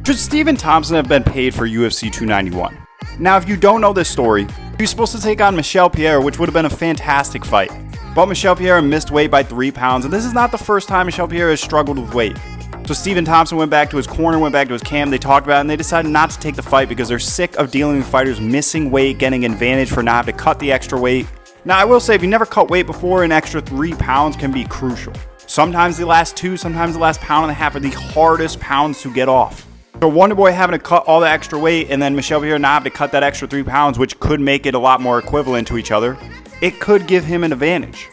Should Stephen Thompson have been paid for UFC 291? Now, if you don't know this story, he was supposed to take on Michel Pierre, which would have been a fantastic fight. But Michel Pierre missed weight by 3 pounds, and this is not the first time Michel Pierre has struggled with weight. So Stephen Thompson went back to his corner, went back to his camp, they talked about it, and they decided not to take the fight because they're sick of dealing with fighters missing weight, getting advantage for not having to cut the extra weight. Now, I will say, if you never cut weight before, an extra 3 pounds can be crucial. Sometimes the last 2, sometimes the last pound and a half are the hardest pounds to get off. So Wonderboy having to cut all the extra weight and then Michel Pierre not having to cut that extra 3 pounds, which could make it a lot more equivalent to each other, it could give him an advantage.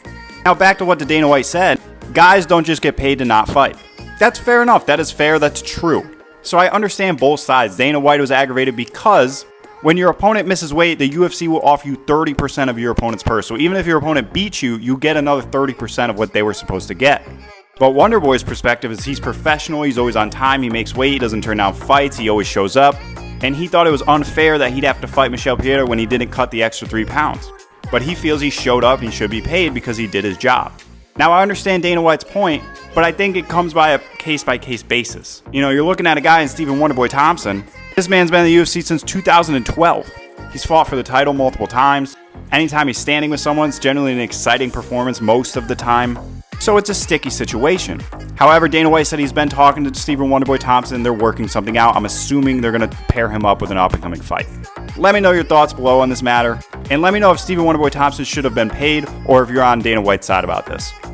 Now back to what Dana White said, guys don't just get paid to not fight. That's fair enough, that is fair, that's true. So I understand both sides. Dana White was aggravated because when your opponent misses weight, the UFC will offer you 30% of your opponent's purse. So even if your opponent beats you, you get another 30% of what they were supposed to get. But Wonderboy's perspective is he's professional, he's always on time, he makes weight, he doesn't turn down fights, he always shows up. And he thought it was unfair that he'd have to fight Michel Pierre when he didn't cut the extra 3 pounds. But he feels he showed up and he should be paid because he did his job. Now I understand Dana White's point, but I think it comes by a case-by-case basis. You know, you're looking at a guy in Stephen Wonderboy Thompson. This man's been in the UFC since 2012. He's fought for the title multiple times. Anytime he's standing with someone, it's generally an exciting performance most of the time. So it's a sticky situation. However, Dana White said he's been talking to Stephen Wonderboy Thompson. They're working something out. I'm assuming they're going to pair him up with an up-and-coming fight. Let me know your thoughts below on this matter. And let me know if Stephen Wonderboy Thompson should have been paid or if you're on Dana White's side about this.